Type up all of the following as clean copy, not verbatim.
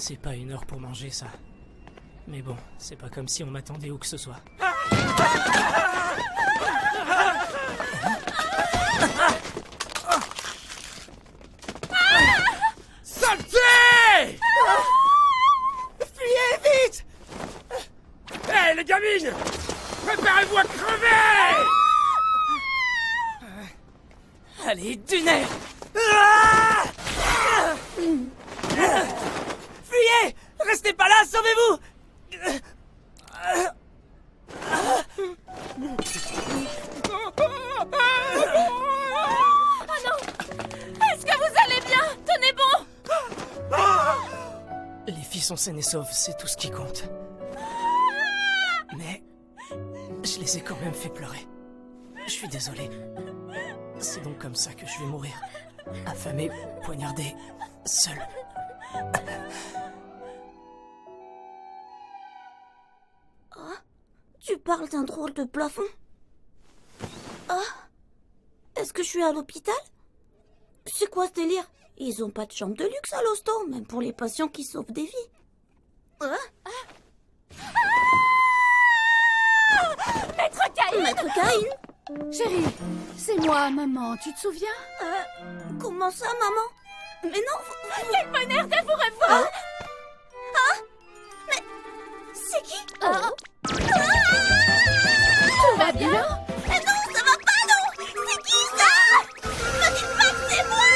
C'est pas une heure pour manger, ça. Mais bon, c'est pas comme si on m'attendait où que ce soit. Saleté! Fuyez vite! Hé, les gamines! Préparez-vous à crever! Allez, du nerf! Fuyez! Restez pas là, sauvez-vous! Oh non! Est-ce que vous allez bien? Tenez bon! Les filles sont saines et sauves, c'est tout ce qui compte. Mais je les ai quand même fait pleurer. Je suis désolé. C'est donc comme ça que je vais mourir. Affamé, poignardé, seul. Oh, tu parles d'un drôle de plafond? Ah, est-ce que je suis à l'hôpital? C'est quoi ce délire? Ils ont pas de chambre de luxe à l'hosto, même pour les patients qui sauvent des vies. Maître Caïn! Maître Caïn? Chérie, c'est moi, maman, tu te souviens? Comment ça, maman? Mais non, Quel bonheur de vous revoir! c'est qui? Tout va bien? Mais non, ça va pas, non! C'est qui ça? Me dites pas que c'est moi!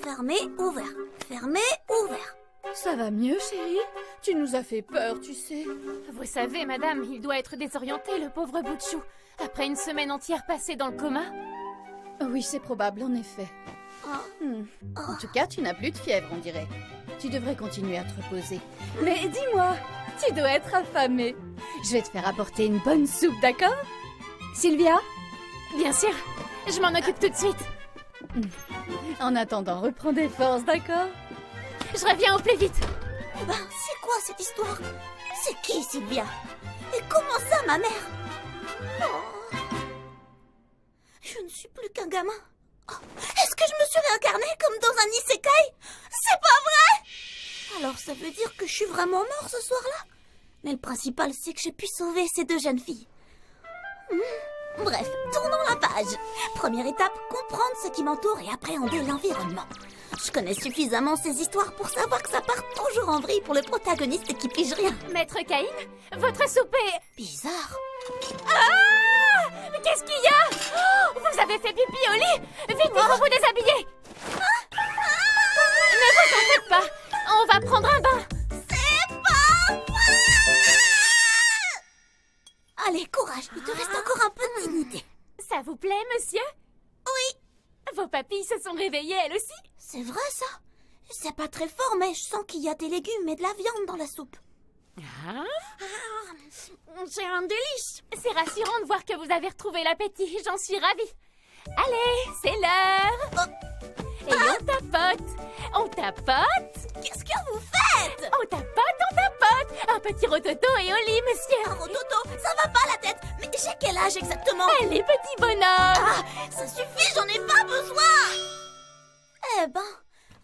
Fermé, ouvert. Fermé, ouvert. Ça va mieux, chérie? Tu nous as fait peur, tu sais. Vous savez, madame, il doit être désorienté, le pauvre bout de chou. Après une semaine entière passée dans le coma. Oui, c'est probable, en effet. En tout cas, tu n'as plus de fièvre, on dirait. Tu devrais continuer à te reposer. Mais dis-moi, tu dois être affamée. Je vais te faire apporter une bonne soupe, d'accord? Sylvia? Bien sûr, je m'en occupe tout de suite. En attendant, reprends des forces, d'accord? Je reviens au plus vite. C'est quoi cette histoire? C'est qui, Sylvia? Et comment ça, ma mère? Oh. Je ne suis plus qu'un gamin. Oh. Est-ce que je me suis réincarnée comme dans un isekai? C'est pas vrai! Alors ça veut dire que je suis vraiment mort ce soir-là? Mais le principal, c'est que j'ai pu sauver ces deux jeunes filles. Bref, tournons la page. Première étape, comprendre ce qui m'entoure et appréhender l'environnement. Je connais suffisamment ces histoires pour savoir que ça part toujours en vrille pour le protagoniste qui pige rien. Maître Caïn, votre soupe est... Bizarre. Ah! Qu'est-ce qu'il y a? Oh, vous avez fait pipi au lit? Vite, il faut vous déshabiller. Ne vous en faites pas, on va prendre un bain. C'est pas vrai! Allez, courage, il te reste encore un peu de dignité. Ça vous plaît, monsieur? Oui. Vos papilles se sont réveillées, elles aussi? C'est vrai, ça? C'est pas très fort, mais je sens qu'il y a des légumes et de la viande dans la soupe. C'est un délice. C'est rassurant de voir que vous avez retrouvé l'appétit, j'en suis ravie. Allez, c'est l'heure. Et on tapote. On tapote. Qu'est-ce que vous faites? On tapote, on tapote. Un petit rototo et au lit, monsieur. Un rototo, ça va pas la tête. Mais j'ai quel âge exactement? Allez, petit bonhomme. Ah, ça suffit, j'en ai pas besoin. Eh ben,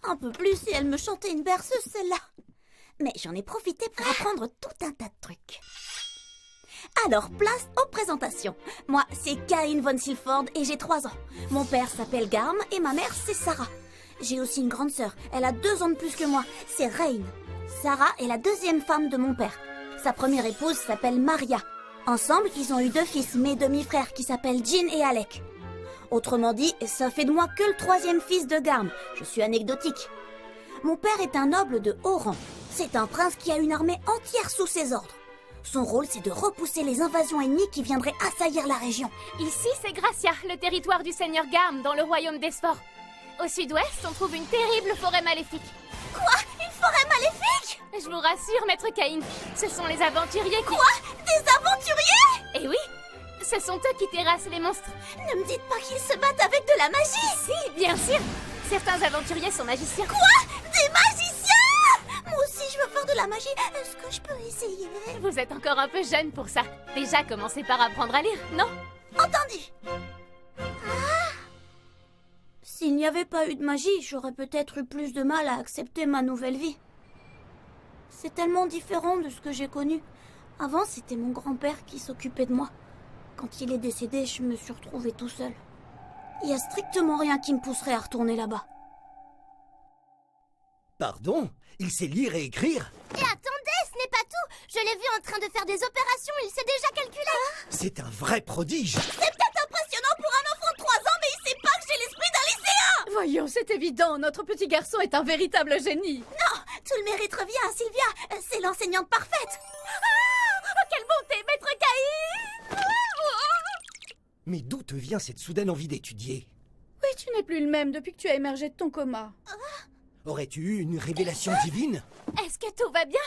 un peu plus si elle me chantait une berceuse, celle-là. Mais j'en ai profité pour apprendre tout un tas de trucs. Alors, place aux présentations. Moi, c'est Cain von Silford et j'ai 3 ans. Mon père s'appelle Garm et ma mère, c'est Sarah. J'ai aussi une grande sœur. Elle a 2 ans de plus que moi. C'est Rain. Sarah est la 2e femme de mon père. Sa première épouse s'appelle Maria. Ensemble, ils ont eu 2 fils, mes demi-frères, qui s'appellent Jean et Alec. Autrement dit, ça fait de moi que le 3e fils de Garm. Je suis anecdotique. Mon père est un noble de haut rang. C'est un prince qui a une armée entière sous ses ordres. Son rôle, c'est de repousser les invasions ennemies qui viendraient assaillir la région. Ici, c'est Gracia, le territoire du seigneur Garm, dans le royaume d'Esfor. Au sud-ouest, on trouve une terrible forêt maléfique. Quoi? Une forêt maléfique? Je vous rassure, maître Cain, ce sont les aventuriers qui... Quoi? Des aventuriers? Eh oui, ce sont eux qui terrassent les monstres. Ne me dites pas qu'ils se battent avec de la magie. Si, bien sûr. Certains aventuriers sont magiciens. Quoi? Des magiciens? Moi aussi, je veux faire de la magie. Est-ce que je peux essayer? Vous êtes encore un peu jeune pour ça. Déjà, commencez par apprendre à lire, non? Entendu. S'il n'y avait pas eu de magie, j'aurais peut-être eu plus de mal à accepter ma nouvelle vie. C'est tellement différent de ce que j'ai connu. Avant, c'était mon grand-père qui s'occupait de moi. Quand il est décédé, je me suis retrouvée tout seul. Il n'y a strictement rien qui me pousserait à retourner là-bas. Pardon? Il sait lire et écrire? Et attendez, ce n'est pas tout. Je l'ai vu en train de faire des opérations, il sait déjà calculer. C'est un vrai prodige! C'est peut-être impressionnant pour un enfant de 3 ans, mais il sait pas que j'ai l'esprit d'un lycéen. Voyons, c'est évident, notre petit garçon est un véritable génie. Non, tout le mérite revient à Sylvia. C'est l'enseignante parfaite. Oh, quelle bonté, maître Cain! Mais d'où te vient cette soudaine envie d'étudier? Oui, tu n'es plus le même depuis que tu as émergé de ton coma. Aurais-tu eu une révélation divine? Est-ce que tout va bien?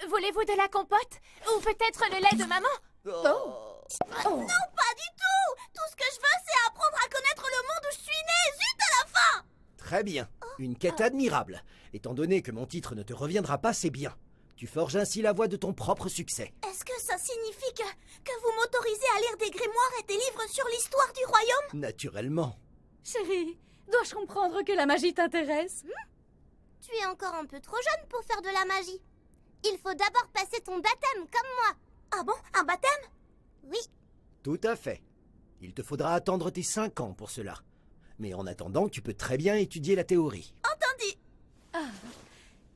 Voulez-vous de la compote? Ou peut-être le lait de maman? Non, pas du tout. Tout ce que je veux, c'est apprendre à connaître le monde où je suis née. Zut à la fin. Très bien. Une quête admirable. Étant donné que mon titre ne te reviendra pas, c'est bien. Tu forges ainsi la voie de ton propre succès. Est-ce que ça signifie que vous m'autorisez à lire des grimoires et des livres sur l'histoire du royaume? Naturellement. Chérie, dois-je comprendre que la magie t'intéresse? Tu es encore un peu trop jeune pour faire de la magie. Il faut d'abord passer ton baptême, comme moi. Ah bon? Un baptême? Oui. Tout à fait. Il te faudra attendre tes 5 ans pour cela. Mais en attendant, tu peux très bien étudier la théorie. Entendu.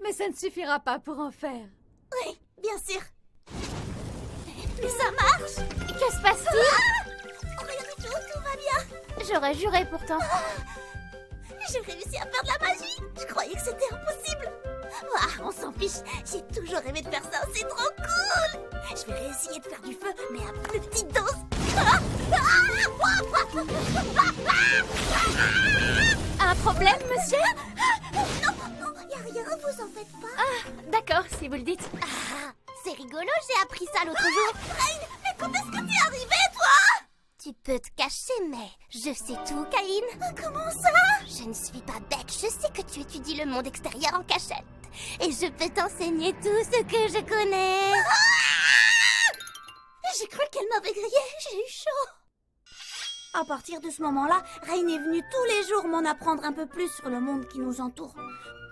Mais ça ne suffira pas pour en faire. Oui, bien sûr. Mais ça marche. Que se passe-t-il? Rien du tout, tout va bien. J'aurais juré pourtant. J'ai réussi à faire de la magie. Je croyais que c'était impossible. Ah, on s'en fiche. J'ai toujours rêvé de faire ça. C'est trop cool. Je vais réessayer de faire du feu, mais à plus petite dose. Un problème, monsieur? Non, y a rien, vous en faites pas. D'accord, si vous le dites. Ah, c'est rigolo, j'ai appris ça l'autre jour. Rain, mais quand est-ce que t'es arrivé, toi? Tu peux te cacher, mais je sais tout, Cain. Comment ça? Je ne suis pas bête, je sais que tu étudies le monde extérieur en cachette. Et je peux t'enseigner tout ce que je connais. J'ai cru qu'elle m'avait grillé, j'ai eu chaud. À partir de ce moment-là, Rain est venue tous les jours m'en apprendre un peu plus sur le monde qui nous entoure.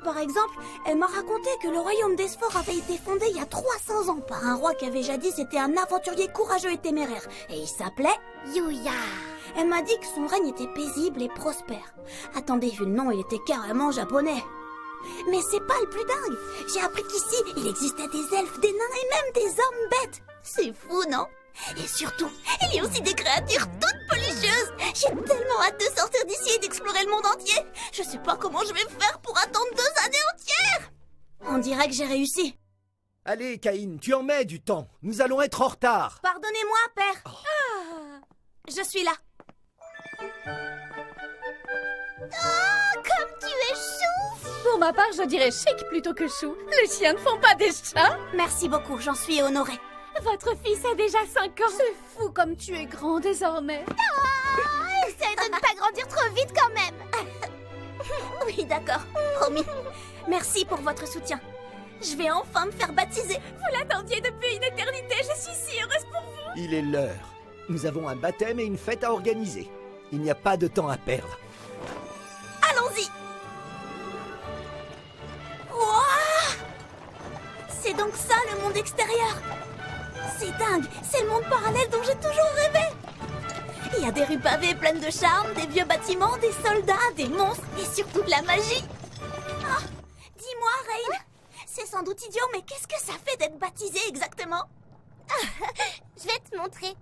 Par exemple, elle m'a raconté que le royaume d'Esfor avait été fondé il y a 300 ans par un roi qui avait jadis été un aventurier courageux et téméraire. Et il s'appelait Yuya. Elle m'a dit que son règne était paisible et prospère. Attendez, vu le nom, il était carrément japonais. Mais c'est pas le plus dingue. J'ai appris qu'ici, il existait des elfes, des nains et même des hommes bêtes. C'est fou, non? Et surtout, il y a aussi des créatures toutes religieuses. J'ai tellement hâte de sortir d'ici et d'explorer le monde entier. Je sais pas comment je vais faire pour attendre 2 années entières. On dirait que j'ai réussi. Allez, Cain, tu en mets du temps. Nous allons être en retard. Pardonnez-moi, père. Je suis là. Oh, comme tu es chou. Pour ma part, je dirais chic plutôt que chou. Les chiens ne font pas des chats. Merci beaucoup, j'en suis honorée. Votre fils a déjà 5 ans. C'est fou comme tu es grand désormais. Essaye de ne pas grandir trop vite quand même. Oui, Merci pour votre soutien. Je vais enfin me faire baptiser. Vous l'attendiez depuis une éternité, je suis si heureuse pour vous. Il est l'heure. Nous avons un baptême et une fête à organiser. Il n'y a pas de temps à perdre. Allons-y. Wouah! C'est donc ça le monde extérieur. C'est dingue, c'est le monde parallèle dont j'ai toujours rêvé. Il y a des rues pavées pleines de charme, des vieux bâtiments, des soldats, des monstres et surtout de la magie. Ah, dis-moi, Rain, c'est sans doute idiot, mais qu'est-ce que ça fait d'être baptisé exactement? Je vais te montrer.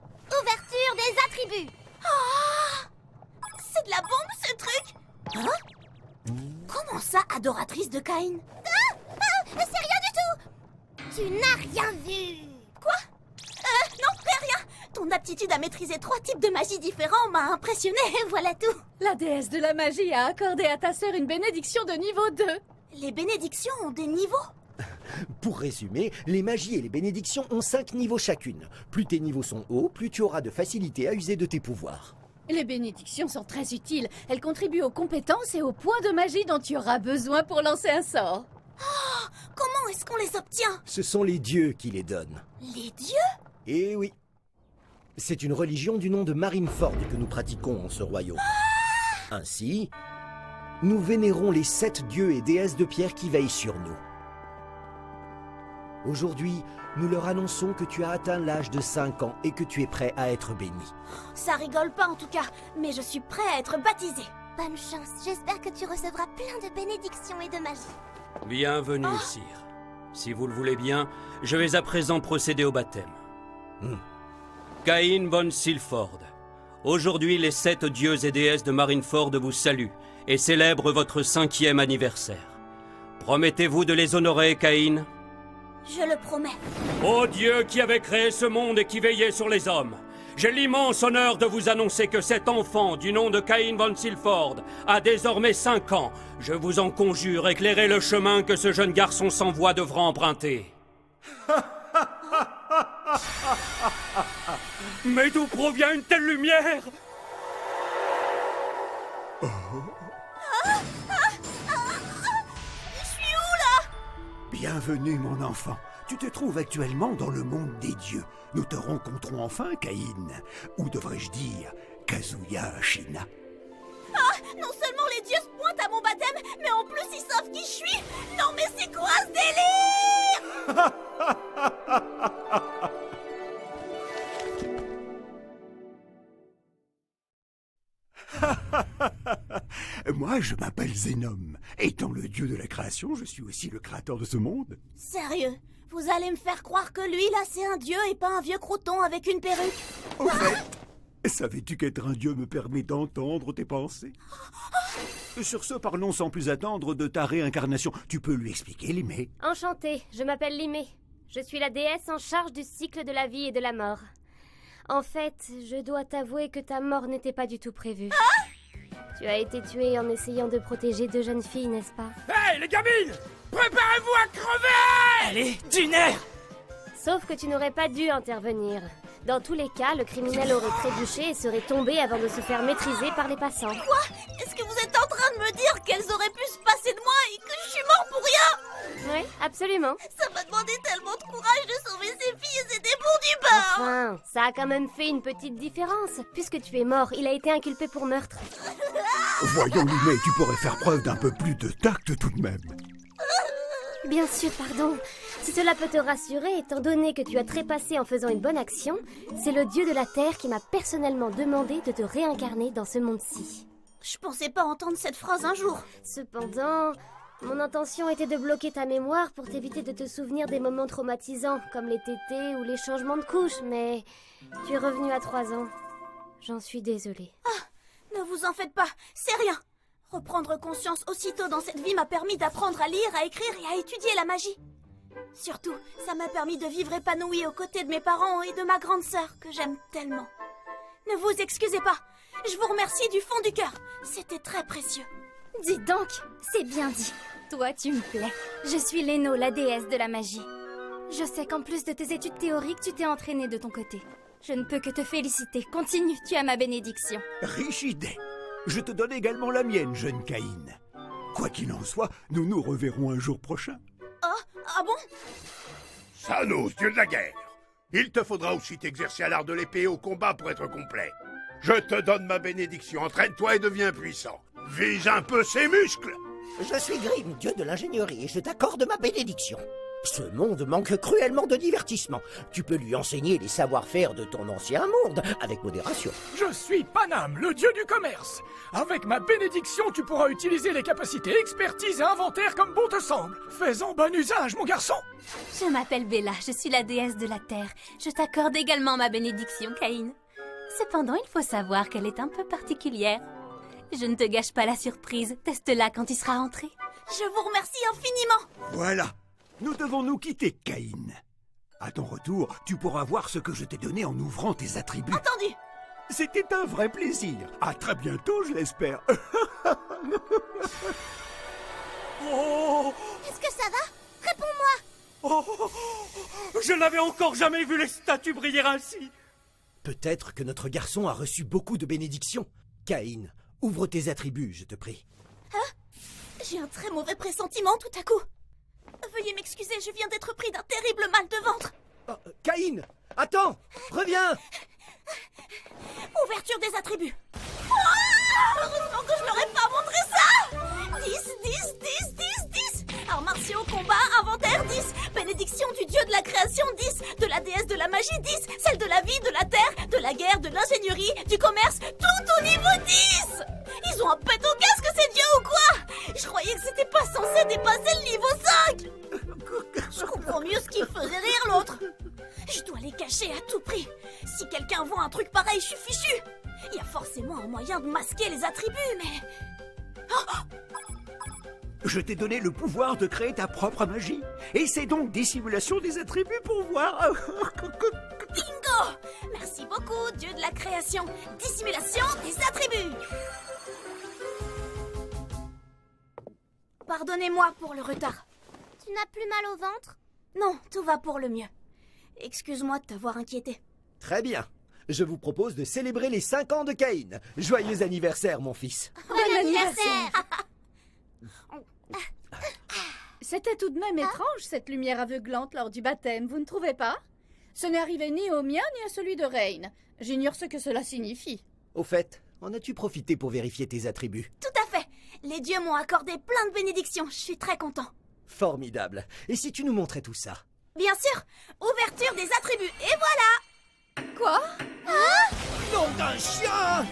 Ouverture des attributs. Ah, c'est de la bombe ce truc. Hein? Comment ça, adoratrice de Caïn? C'est rien du tout. Tu n'as rien vu. Quoi? Non, rien. Ton aptitude à maîtriser 3 types de magie différents m'a impressionné, voilà tout. La déesse de la magie a accordé à ta sœur une bénédiction de niveau 2. Les bénédictions ont des niveaux. Pour résumer, les magies et les bénédictions ont 5 niveaux chacune. Plus tes niveaux sont hauts, plus tu auras de facilité à user de tes pouvoirs. Les bénédictions sont très utiles. Elles contribuent aux compétences et aux points de magie dont tu auras besoin pour lancer un sort. Oh, comment est-ce qu'on les obtient? Ce sont les dieux qui les donnent. Les dieux? Eh oui. C'est une religion du nom de Marineford que nous pratiquons en ce royaume. Ainsi, nous vénérons les 7 dieux et déesses de pierre qui veillent sur nous. Aujourd'hui, nous leur annonçons que tu as atteint l'âge de 5 ans et que tu es prêt à être béni. Ça rigole pas en tout cas, mais je suis prêt à être baptisé. Bonne chance, j'espère que tu recevras plein de bénédictions et de magie. Bienvenue, sire. Si vous le voulez bien, je vais à présent procéder au baptême. Caïn von Silford. Aujourd'hui, les 7 dieux et déesses de Marineford vous saluent et célèbrent votre 5e anniversaire. Promettez-vous de les honorer, Caïn? Je le promets. Ô Dieu qui avait créé ce monde et qui veillait sur les hommes, j'ai l'immense honneur de vous annoncer que cet enfant, du nom de Caïn von Silford, a désormais 5 ans. Je vous en conjure, éclairez le chemin que ce jeune garçon sans voix devra emprunter. Mais d'où provient une telle lumière? Je suis où là? Bienvenue, mon enfant. Tu te trouves actuellement dans le monde des dieux. Nous te rencontrons enfin, Caïn. Ou devrais-je dire, Kazuya Ashina. Ah, non seulement les dieux se pointent à mon baptême, mais en plus ils savent qui je suis. Non mais c'est quoi ce délire? Moi, je m'appelle Zénom. Étant le dieu de la création, je suis aussi le créateur de ce monde. Sérieux? Vous allez me faire croire que lui là c'est un dieu et pas un vieux crouton avec une perruque? Au fait, savais-tu qu'être un dieu me permet d'entendre tes pensées? Sur ce, parlons sans plus attendre de ta réincarnation. Tu peux lui expliquer, Limé? Enchantée, je m'appelle Limé. Je suis la déesse en charge du cycle de la vie et de la mort. En fait, je dois t'avouer que ta mort n'était pas du tout prévue. Tu as été tuée en essayant de protéger 2 jeunes filles, n'est-ce pas? Hey, les gamines! Préparez-vous à crever! Allez, du nerf! Sauf que tu n'aurais pas dû intervenir. Dans tous les cas, le criminel aurait trébuché et serait tombé avant de se faire maîtriser par les passants. Quoi? Est-ce que vous êtes en train de me dire qu'elles auraient pu se passer de moi et que je suis mort pour rien? Oui, absolument. Ça m'a demandé tellement de courage de sauver ces filles et c'était bon du beurre. Enfin, ça a quand même fait une petite différence. Puisque tu es mort, il a été inculpé pour meurtre. Voyons, Limé, tu pourrais faire preuve d'un peu plus de tact tout de même. Bien sûr, pardon. Si cela peut te rassurer, étant donné que tu as trépassé en faisant une bonne action, c'est le dieu de la terre qui m'a personnellement demandé de te réincarner dans ce monde-ci. Je pensais pas entendre cette phrase un jour. Cependant, mon intention était de bloquer ta mémoire pour t'éviter de te souvenir des moments traumatisants, comme les tétés ou les changements de couches, mais tu es revenu à 3 ans. J'en suis désolée. Ah, ne vous en faites pas, c'est rien. Reprendre conscience aussitôt dans cette vie m'a permis d'apprendre à lire, à écrire et à étudier la magie. Surtout, ça m'a permis de vivre épanouie aux côtés de mes parents et de ma grande sœur, que j'aime tellement. Ne vous excusez pas, je vous remercie du fond du cœur, c'était très précieux. Dis donc, c'est bien dit. Toi, tu me plais. Je suis Léno, la déesse de la magie. Je sais qu'en plus de tes études théoriques, tu t'es entraînée de ton côté. Je ne peux que te féliciter. Continue, tu as ma bénédiction. Riche idée. Je te donne également la mienne, jeune Caïn. Quoi qu'il en soit, nous nous reverrons un jour prochain. Ah bon? Thanos, dieu de la guerre. Il te faudra aussi t'exercer à l'art de l'épée et au combat pour être complet. Je te donne ma bénédiction. Entraîne-toi et deviens puissant. Vise un peu ses muscles. Je suis Grimm, dieu de l'ingénierie, et je t'accorde ma bénédiction. Ce monde manque cruellement de divertissement. Tu peux lui enseigner les savoir-faire de ton ancien monde, avec modération. Je suis Panam, le dieu du commerce. Avec ma bénédiction, tu pourras utiliser les capacités expertise et inventaire comme bon te semble. Fais-en bon usage, mon garçon. Je m'appelle Bella, je suis la déesse de la Terre. Je t'accorde également ma bénédiction, Caïn. Cependant, il faut savoir qu'elle est un peu particulière. Je ne te gâche pas la surprise. Teste-la quand il sera rentré. Je vous remercie infiniment. Voilà. Nous devons nous quitter, Caïn. À ton retour, tu pourras voir ce que je t'ai donné en ouvrant tes attributs. Entendu. C'était un vrai plaisir. À très bientôt, je l'espère. Oh, Est-ce que ça va? Réponds-moi. oh, je n'avais encore jamais vu les statues briller ainsi. Peut-être que notre garçon a reçu beaucoup de bénédictions. Caïn, ouvre tes attributs, je te prie. J'ai un très mauvais pressentiment tout à coup. Veuillez m'excuser, je viens d'être pris d'un terrible mal de ventre. Oh, Caïn, attends, reviens. Ouverture des attributs. Heureusement que je n'aurais pas montré ça. 10. Arts martiaux, combat, inventaire, 10. Bénédiction du dieu de la création, 10. De la déesse de la magie, 10. Celle de la vie, de la terre, de la guerre, de l'ingénierie, du commerce, tout au niveau 10. Ils ont un pet au casque, ces dieux ou quoi? Je croyais que c'était pas censé dépasser le niveau 5. Je comprends mieux ce qui faisait rire l'autre. Je dois les cacher à tout prix. Si quelqu'un voit un truc pareil, je suis fichu. Il y a forcément un moyen de masquer les attributs, mais... Je t'ai donné le pouvoir de créer ta propre magie. Et c'est donc dissimulation des attributs pour voir. Bingo! Merci beaucoup, dieu de la création. Dissimulation des attributs. Pardonnez-moi pour le retard. Tu n'as plus mal au ventre? Non, tout va pour le mieux. Excuse-moi de t'avoir inquiété. Très bien. Je vous propose de célébrer les 5 ans de Caïn. Joyeux anniversaire, mon fils. Bon anniversaire! C'était tout de même étrange, cette lumière aveuglante lors du baptême, vous ne trouvez pas? Ce n'est arrivé ni au mien ni à celui de Rain. J'ignore ce que cela signifie. Au fait, en as-tu profité pour vérifier tes attributs? Tout à fait. Les dieux m'ont accordé plein de bénédictions. Je suis très content. Formidable. Et si tu nous montrais tout ça? Bien sûr. Ouverture des attributs. Et voilà. Quoi? Nom d'un chien!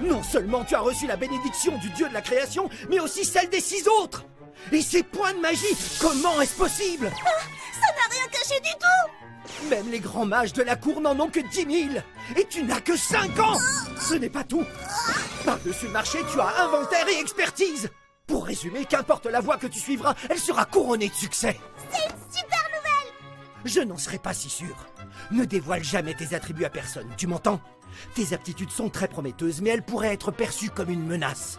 Non seulement tu as reçu la bénédiction du dieu de la création, mais aussi celle des 6 autres! Et ces points de magie, comment est-ce possible? Ça n'a rien caché du tout. Même les grands mages de la cour n'en ont que 10 000! Et tu n'as que 5 ans! Ce n'est pas tout! Par-dessus le marché, tu as inventaire et expertise! Pour résumer, qu'importe la voie que tu suivras, elle sera couronnée de succès! C'est une super nouvelle. Je n'en serais pas si sûr. Ne dévoile jamais tes attributs à personne, tu m'entends? Tes aptitudes sont très prometteuses, mais elles pourraient être perçues comme une menace.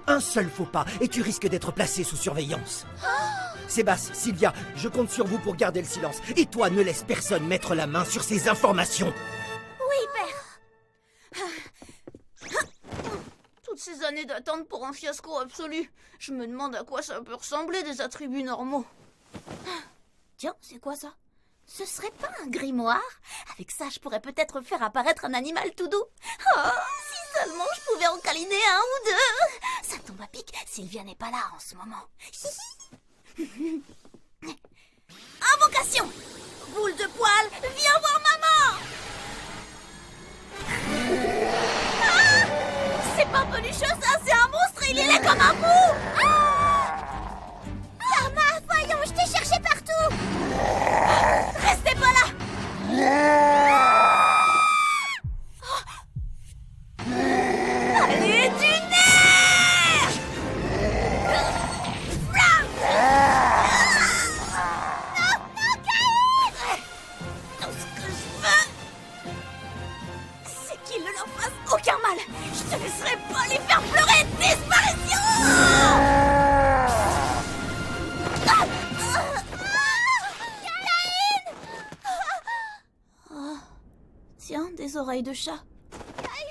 Un seul faux pas, et tu risques d'être placé sous surveillance. Sébastien, Sylvia, je compte sur vous pour garder le silence. Et toi, ne laisse personne mettre la main sur ces informations. Oui, père. Toutes ces années d'attente pour un fiasco absolu. Je me demande à quoi ça peut ressembler des attributs normaux. Tiens, c'est quoi ça? Ce serait pas un grimoire? Avec ça, je pourrais peut-être faire apparaître un animal tout doux. Oh, si seulement je pouvais en câliner un ou deux. Ça tombe à pic, Sylvia n'est pas là en ce moment. Invocation! Boule de poil, viens voir maman! Ah, c'est pas pelucheux ça, c'est un monstre et il est laid comme un pou! Karma, voyons, je t'ai cherché partout! Restez pas là! Allez, du nerf! Non, Caïn! Tout ce que je veux, c'est qu'il ne leur fasse aucun mal. Je te laisserai pas les faire pleurer. Disparition! Tiens, des oreilles de chat.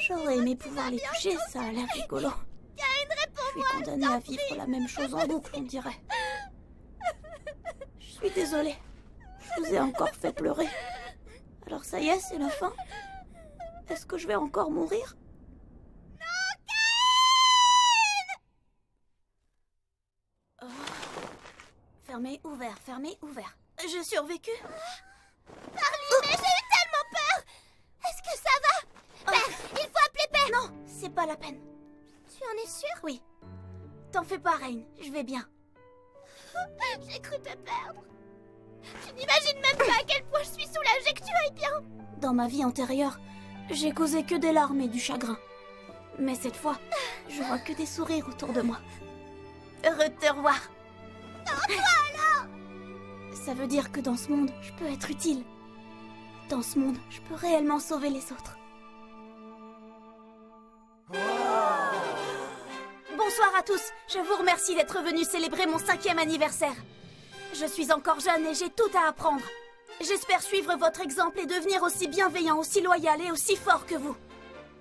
J'aurais aimé pouvoir les toucher, ça a l'air rigolo. Caïn, réponds-moi! suis condamnée à vivre la même chose en boucle, on dirait. Je suis désolée. Je vous ai encore fait pleurer. Alors ça y est, c'est la fin? Est-ce que je vais encore mourir? Non, Caïn! Fermé, ouvert, fermé, ouvert. J'ai survécu? Parley, mais j'ai eu tellement peur! Est-ce que ça va? Père, il faut appeler Père! Non, c'est pas la peine. Tu en es sûre? Oui. T'en fais pas, Rain, je vais bien. J'ai cru te perdre. Tu n'imagines même pas à quel point je suis soulagée que tu ailles bien. Dans ma vie antérieure, j'ai causé que des larmes et du chagrin. Mais cette fois, je vois que des sourires autour de moi. Heureux de te revoir. Non, toi alors! Ça veut dire que dans ce monde, je peux être utile. Dans ce monde, je peux réellement sauver les autres. Bonsoir à tous, je vous remercie d'être venus célébrer mon 5e anniversaire. Je suis encore jeune et j'ai tout à apprendre. J'espère suivre votre exemple et devenir aussi bienveillant, aussi loyal et aussi fort que vous.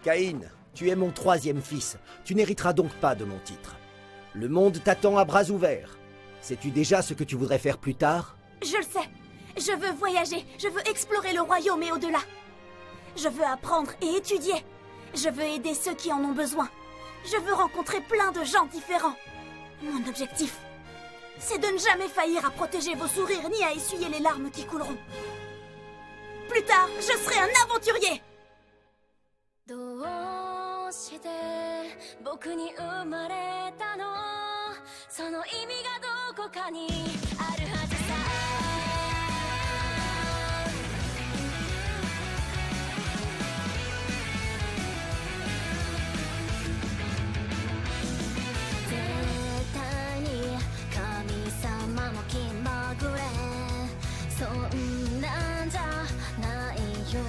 Caïn, tu es mon 3e fils. Tu n'hériteras donc pas de mon titre. Le monde t'attend à bras ouverts. Sais-tu déjà ce que tu voudrais faire plus tard? Je le sais. Je veux voyager, je veux explorer le royaume et au-delà. Je veux apprendre et étudier. Je veux aider ceux qui en ont besoin. Je veux rencontrer plein de gens différents. Mon objectif, c'est de ne jamais faillir à protéger vos sourires ni à essuyer les larmes qui couleront. Plus tard, je serai un aventurier. どうして僕に生まれたの？その意味がどこかにあるはずさ。絶対に神様も気まぐれ、そんなんじゃないよ。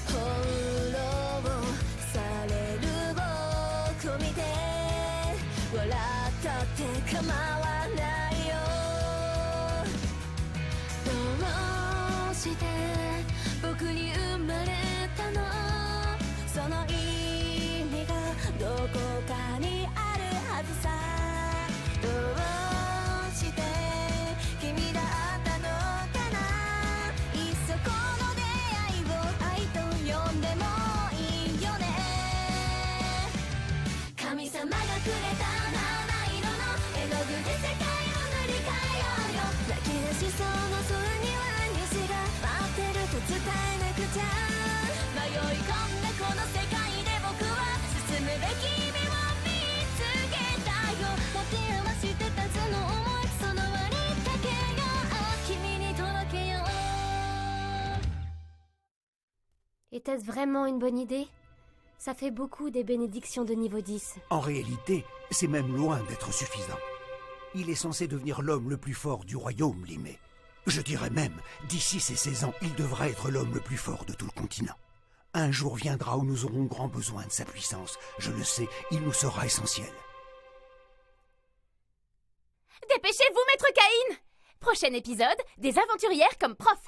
フォローされる僕見て笑ったって構わないよ。どうして僕に生まれたの？その意味がどこかにあるはずさ。どうして君だったのかな。いっそこの出会いを愛と呼んでもいいよね。神様がくれた七色の絵の具で世界を塗り替えようよ。泣き出しそうな空には虹が待ってると伝えなくちゃ。迷い込んだこの世界で僕は進むべき意味を見つけたよ。持て余してたその想い、その輪にかけよう。君に届けよう。 Était-ce vraiment une bonne idée? Ça fait beaucoup des bénédictions de niveau 10. En réalité, c'est même loin d'être suffisant. Il est censé devenir l'homme le plus fort du royaume, Limé. Je dirais même, d'ici ses 16 ans, il devra être l'homme le plus fort de tout le continent. Un jour viendra où nous aurons grand besoin de sa puissance. Je le sais, il nous sera essentiel. Dépêchez-vous, maître Caïn! Prochain épisode, des aventurières comme prof.